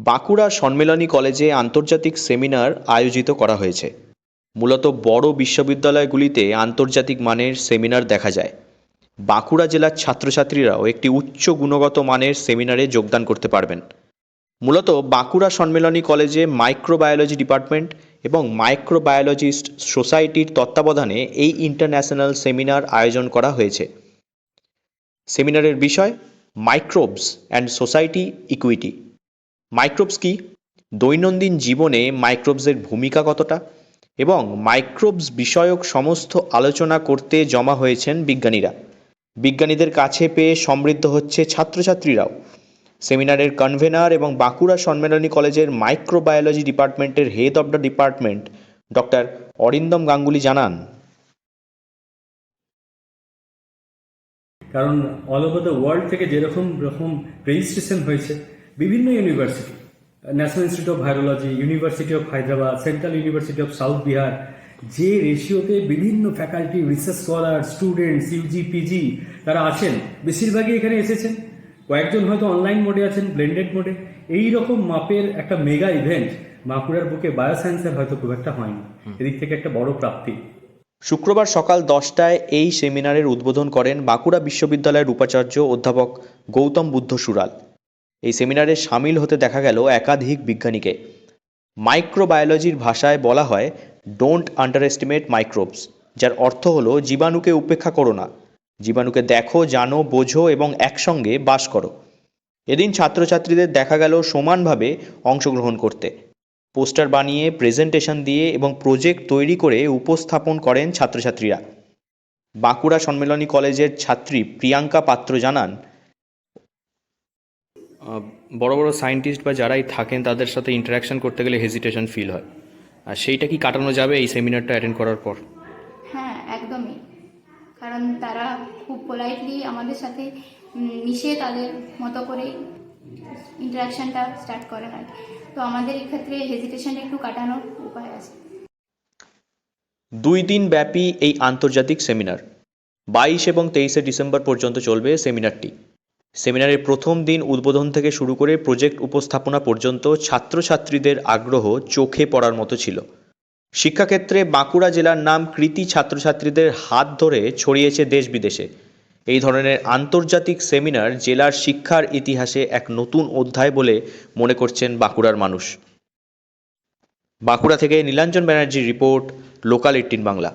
বাঁকুড়া সম্মেলনী কলেজে আন্তর্জাতিক সেমিনার আয়োজিত করা হয়েছে। মূলত বড় বিশ্ববিদ্যালয়গুলিতে আন্তর্জাতিক মানের সেমিনার দেখা যায়। বাঁকুড়া জেলার ছাত্রছাত্রীরাও একটি উচ্চ গুণগত মানের সেমিনারে যোগদান করতে পারবেন। মূলত বাঁকুড়া সম্মেলনী কলেজে মাইক্রোবায়োলজি ডিপার্টমেন্ট এবং মাইক্রোবায়োলজিস্ট সোসাইটির তত্ত্বাবধানে এই ইন্টারন্যাশনাল সেমিনার আয়োজন করা হয়েছে। সেমিনারের বিষয় microbes and society equity. Microbes কি, দৈনন্দিন জীবনে মাইক্রোবসের ভূমিকা কতটা এবং মাইক্রোবস বিষয়ক সমস্ত আলোচনা করতে জমা হয়েছেন বিজ্ঞানীরা। বিজ্ঞানীদের কাছে পেয়ে সমৃদ্ধ হচ্ছে ছাত্রছাত্রীরাও। সেমিনারের কনভেনার এবং বাঁকুড়া সম্মেলনী কলেজের মাইক্রোবায়োলজি ডিপার্টমেন্টের head of the department doctor Arindam Ganguly জানান, কারণ অল ওভার দ্য ওয়ার্ল্ড থেকে যেরকম রেজিস্ট্রেশন হয়েছে বিভিন্ন university, national institute of virology, university of Hyderabad, central university of south Bihar, যে রেশিওতে বিভিন্ন faculty, research scholar, students, Yuji PG তারা আছেন, বেশিরভাগই এখানে এসেছেন। কয়েকজন হয়তো অনলাইন মোডে আছেন, ব্লেন্ডেড মোডে। এই রকম মাপের একটা মেগা ইভেন্ট বাঁকুড়ার বুকে বায়োসায়েন্সের হয়তো খুব একটা হয়নি। এদিক থেকে একটা বড় প্রাপ্তি। শুক্রবার সকাল 10টায় এই সেমিনারের উদ্বোধন করেন বাঁকুড়া বিশ্ববিদ্যালয়ের উপাচার্য অধ্যাপক গৌতম বুদ্ধ সুরাল। এই সেমিনারে সামিল হতে দেখা গেল একাধিক বিজ্ঞানীকে। মাইক্রোবায়োলজির ভাষায় বলা হয় ডোন্ট আন্ডার এস্টিমেট মাইক্রোবস, যার অর্থ হলো জীবাণুকে উপেক্ষা করো না, জীবাণুকে দেখো, জানো, বোঝো এবং একসঙ্গে বাস করো। এদিন ছাত্রছাত্রীদের দেখা গেল সমানভাবে অংশগ্রহণ করতে। পোস্টার বানিয়ে, প্রেজেন্টেশন দিয়ে এবং প্রজেক্ট তৈরি করে উপস্থাপন করেন ছাত্রছাত্রীরা। বাঁকুড়া সম্মেলনী কলেজের ছাত্রী প্রিয়াঙ্কা পাত্র জানান, বড় বড় সায়েন্টিস্ট বা যারাই থাকেন তাদের সাথে ইন্টারাকশন করতে গেলে হেজিটেশন ফিল হয়, আর সেইটা কি কাটানো যাবে এই সেমিনারটা অ্যাটেন্ড করার পর? হ্যাঁ, একদমই। কারণ তারা খুব পোলাইটলি আমাদের সাথে মিশে তাদের মতো করে ইন্টারাকশনটা স্টার্ট করে আর কি। তো আমাদের এক্ষেত্রে হেজিটেশনটা একটু কাটানোর উপায় আছে। 2 দিন ব্যাপী এই আন্তর্জাতিক সেমিনার 22 এবং 23শে ডিসেম্বর পর্যন্ত চলবে সেমিনারটি। সেমিনারের প্রথম দিন উদ্বোধন থেকে শুরু করে প্রজেক্ট উপস্থাপনা পর্যন্ত ছাত্রছাত্রীদের আগ্রহ চোখে পড়ার মতো ছিল। শিক্ষাক্ষেত্রে বাঁকুড়া জেলার নাম কৃতী ছাত্রছাত্রীদের হাত ধরে ছড়িয়েছে দেশ বিদেশে। এই ধরনের আন্তর্জাতিক সেমিনার জেলার শিক্ষার ইতিহাসে এক নতুন অধ্যায় বলে মনে করছেন বাঁকুড়ার মানুষ। বাঁকুড়া থেকে নীলাঞ্জন ব্যানার্জির রিপোর্ট, লোকাল 18 বাংলা।